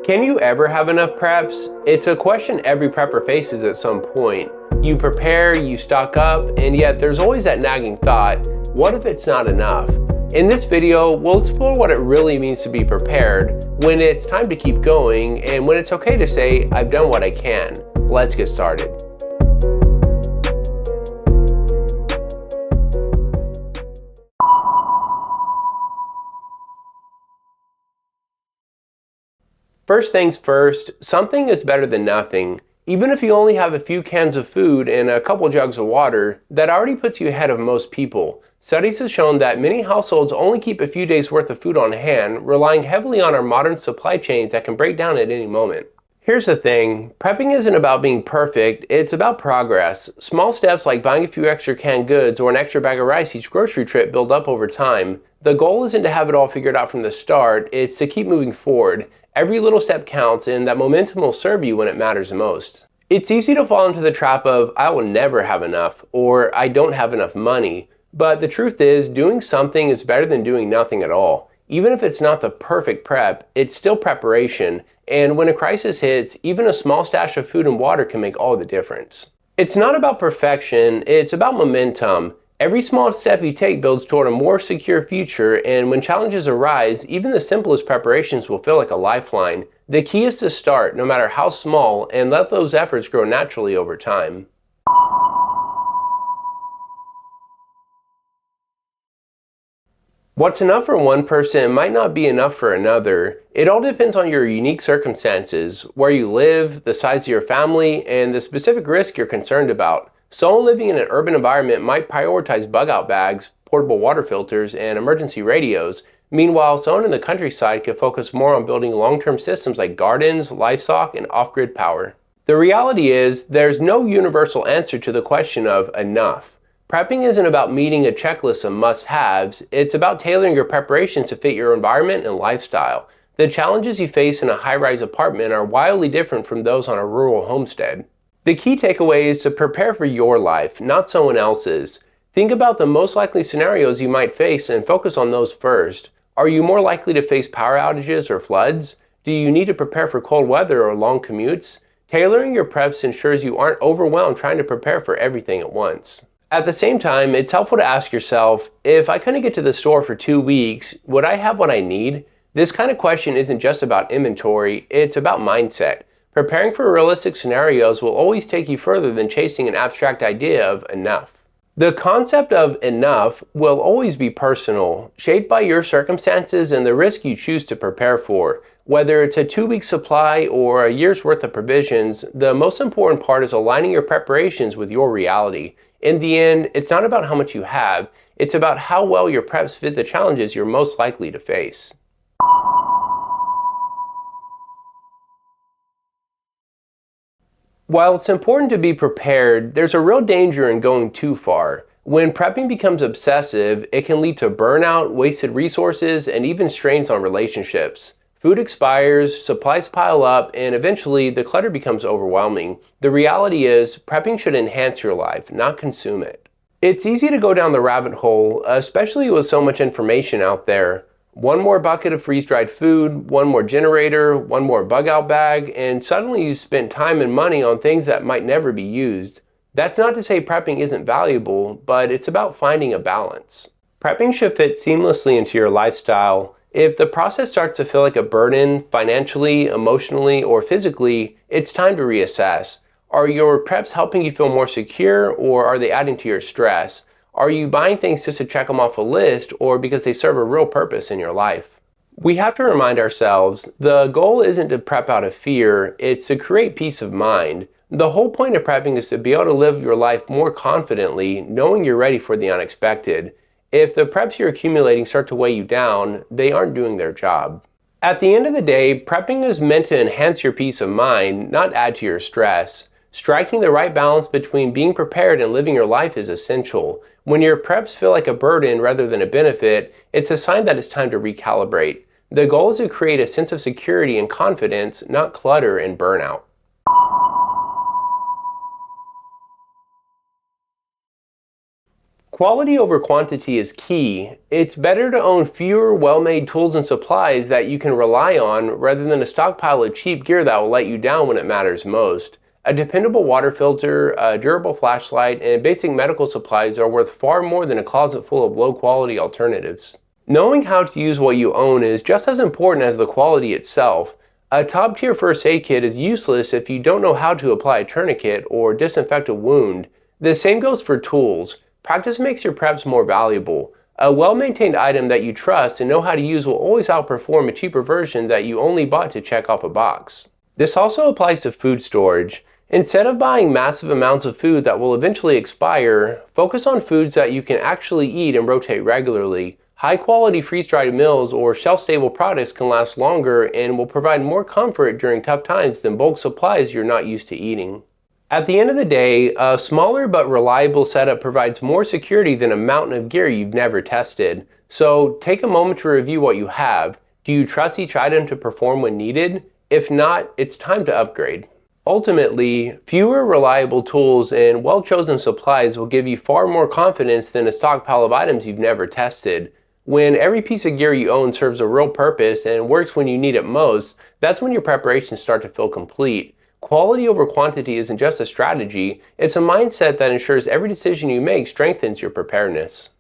Can you ever have enough preps? It's a question every prepper faces at some point. You prepare, you stock up, and yet there's always that nagging thought, what if it's not enough? In this video, we'll explore what it really means to be prepared, when it's time to keep going, and when it's okay to say, I've done what I can. Let's get started. First things first, something is better than nothing. Even if you only have a few cans of food and a couple jugs of water, that already puts you ahead of most people. Studies have shown that many households only keep a few days worth of food on hand, relying heavily on our modern supply chains that can break down at any moment. Here's the thing, prepping isn't about being perfect, it's about progress. Small steps like buying a few extra canned goods or an extra bag of rice each grocery trip build up over time. The goal isn't to have it all figured out from the start, it's to keep moving forward. Every little step counts, and that momentum will serve you when it matters most. It's easy to fall into the trap of, I will never have enough, or I don't have enough money. But the truth is, doing something is better than doing nothing at all. Even if it's not the perfect prep, it's still preparation. And when a crisis hits, even a small stash of food and water can make all the difference. It's not about perfection, it's about momentum. Every small step you take builds toward a more secure future, and when challenges arise, even the simplest preparations will feel like a lifeline. The key is to start, no matter how small, and let those efforts grow naturally over time. What's enough for one person might not be enough for another. It all depends on your unique circumstances, where you live, the size of your family, and the specific risk you're concerned about. Someone living in an urban environment might prioritize bug-out bags, portable water filters, and emergency radios. Meanwhile, someone in the countryside could focus more on building long-term systems like gardens, livestock, and off-grid power. The reality is, there's no universal answer to the question of enough. Prepping isn't about meeting a checklist of must-haves, it's about tailoring your preparations to fit your environment and lifestyle. The challenges you face in a high-rise apartment are wildly different from those on a rural homestead. The key takeaway is to prepare for your life, not someone else's. Think about the most likely scenarios you might face and focus on those first. Are you more likely to face power outages or floods? Do you need to prepare for cold weather or long commutes? Tailoring your preps ensures you aren't overwhelmed trying to prepare for everything at once. At the same time, it's helpful to ask yourself, if I couldn't get to the store for 2 weeks, would I have what I need? This kind of question isn't just about inventory, it's about mindset. Preparing for realistic scenarios will always take you further than chasing an abstract idea of enough. The concept of enough will always be personal, shaped by your circumstances and the risk you choose to prepare for. Whether it's a 2-week supply or a year's worth of provisions, the most important part is aligning your preparations with your reality. In the end, it's not about how much you have, it's about how well your preps fit the challenges you're most likely to face. While it's important to be prepared, there's a real danger in going too far. When prepping becomes obsessive, it can lead to burnout, wasted resources, and even strains on relationships. Food expires, supplies pile up, and eventually the clutter becomes overwhelming. The reality is, prepping should enhance your life, not consume it. It's easy to go down the rabbit hole, especially with so much information out there. One more bucket of freeze-dried food, one more generator, one more bug-out bag, and suddenly you spent time and money on things that might never be used. That's not to say prepping isn't valuable, but it's about finding a balance. Prepping should fit seamlessly into your lifestyle. If the process starts to feel like a burden, financially, emotionally, or physically, it's time to reassess. Are your preps helping you feel more secure, or are they adding to your stress? Are you buying things just to check them off a list, or because they serve a real purpose in your life? We have to remind ourselves, the goal isn't to prep out of fear, it's to create peace of mind. The whole point of prepping is to be able to live your life more confidently, knowing you're ready for the unexpected. If the preps you're accumulating start to weigh you down, they aren't doing their job. At the end of the day, prepping is meant to enhance your peace of mind, not add to your stress. Striking the right balance between being prepared and living your life is essential. When your preps feel like a burden rather than a benefit, it's a sign that it's time to recalibrate. The goal is to create a sense of security and confidence, not clutter and burnout. Quality over quantity is key. It's better to own fewer well-made tools and supplies that you can rely on rather than a stockpile of cheap gear that will let you down when it matters most. A dependable water filter, a durable flashlight, and basic medical supplies are worth far more than a closet full of low-quality alternatives. Knowing how to use what you own is just as important as the quality itself. A top-tier first aid kit is useless if you don't know how to apply a tourniquet or disinfect a wound. The same goes for tools. Practice makes your preps more valuable. A well-maintained item that you trust and know how to use will always outperform a cheaper version that you only bought to check off a box. This also applies to food storage. Instead of buying massive amounts of food that will eventually expire, focus on foods that you can actually eat and rotate regularly. High-quality freeze-dried meals or shelf-stable products can last longer and will provide more comfort during tough times than bulk supplies you're not used to eating. At the end of the day, a smaller but reliable setup provides more security than a mountain of gear you've never tested. So take a moment to review what you have. Do you trust each item to perform when needed? If not, it's time to upgrade. Ultimately, fewer reliable tools and well-chosen supplies will give you far more confidence than a stockpile of items you've never tested. When every piece of gear you own serves a real purpose and works when you need it most, that's when your preparations start to feel complete. Quality over quantity isn't just a strategy, it's a mindset that ensures every decision you make strengthens your preparedness.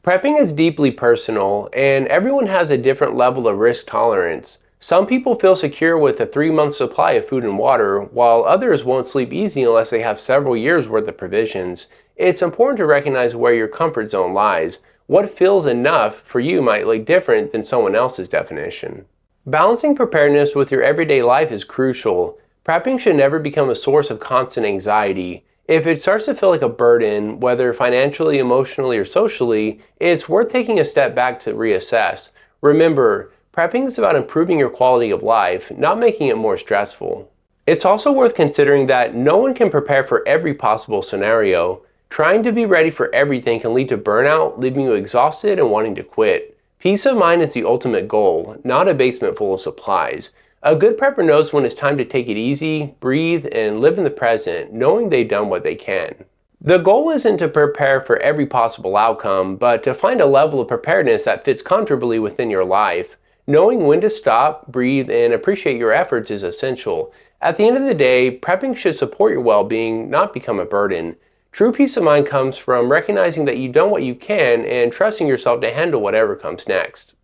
Prepping is deeply personal, and everyone has a different level of risk tolerance. Some people feel secure with a 3-month supply of food and water, while others won't sleep easy unless they have several years' worth of provisions. It's important to recognize where your comfort zone lies. What feels enough for you might look different than someone else's definition. Balancing preparedness with your everyday life is crucial. Prepping should never become a source of constant anxiety. If it starts to feel like a burden, whether financially, emotionally, or socially, it's worth taking a step back to reassess. Remember, prepping is about improving your quality of life, not making it more stressful. It's also worth considering that no one can prepare for every possible scenario. Trying to be ready for everything can lead to burnout, leaving you exhausted and wanting to quit. Peace of mind is the ultimate goal, not a basement full of supplies. A good prepper knows when it's time to take it easy, breathe, and live in the present, knowing they've done what they can. The goal isn't to prepare for every possible outcome, but to find a level of preparedness that fits comfortably within your life. Knowing when to stop, breathe, and appreciate your efforts is essential. At the end of the day, prepping should support your well-being, not become a burden. True peace of mind comes from recognizing that you've done what you can and trusting yourself to handle whatever comes next.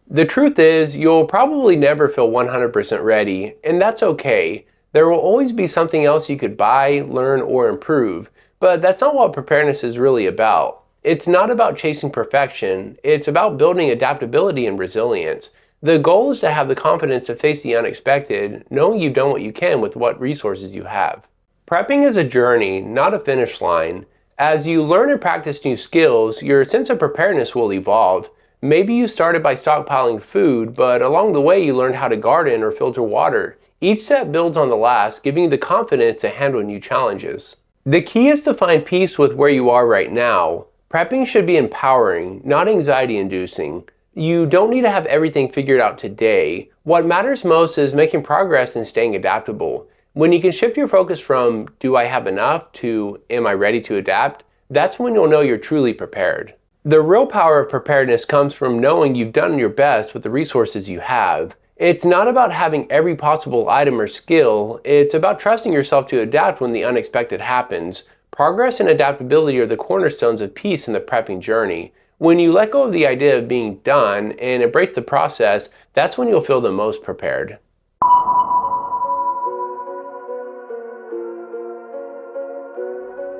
The truth is, you'll probably never feel 100% ready, and that's okay. There will always be something else you could buy, learn, or improve, but that's not what preparedness is really about. It's not about chasing perfection, it's about building adaptability and resilience. The goal is to have the confidence to face the unexpected, knowing you've done what you can with what resources you have. Prepping is a journey, not a finish line. As you learn and practice new skills, your sense of preparedness will evolve. Maybe you started by stockpiling food, but along the way you learned how to garden or filter water. Each step builds on the last, giving you the confidence to handle new challenges. The key is to find peace with where you are right now. Prepping should be empowering, not anxiety-inducing. You don't need to have everything figured out today. What matters most is making progress and staying adaptable. When you can shift your focus from, do I have enough, to, am I ready to adapt, that's when you'll know you're truly prepared. The real power of preparedness comes from knowing you've done your best with the resources you have. It's not about having every possible item or skill, it's about trusting yourself to adapt when the unexpected happens. Progress and adaptability are the cornerstones of peace in the prepping journey. When you let go of the idea of being done and embrace the process, that's when you'll feel the most prepared.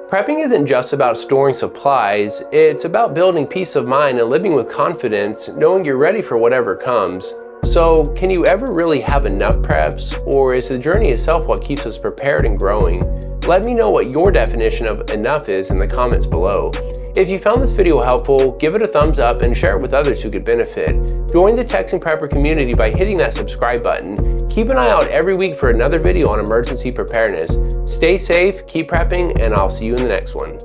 Prepping isn't just about storing supplies, it's about building peace of mind and living with confidence, knowing you're ready for whatever comes. So, can you ever really have enough preps, or is the journey itself what keeps us prepared and growing? Let me know what your definition of enough is in the comments below. If you found this video helpful, give it a thumbs up and share it with others who could benefit. Join the Texan Prepper community by hitting that subscribe button. Keep an eye out every week for another video on emergency preparedness. Stay safe, keep prepping, and I'll see you in the next one.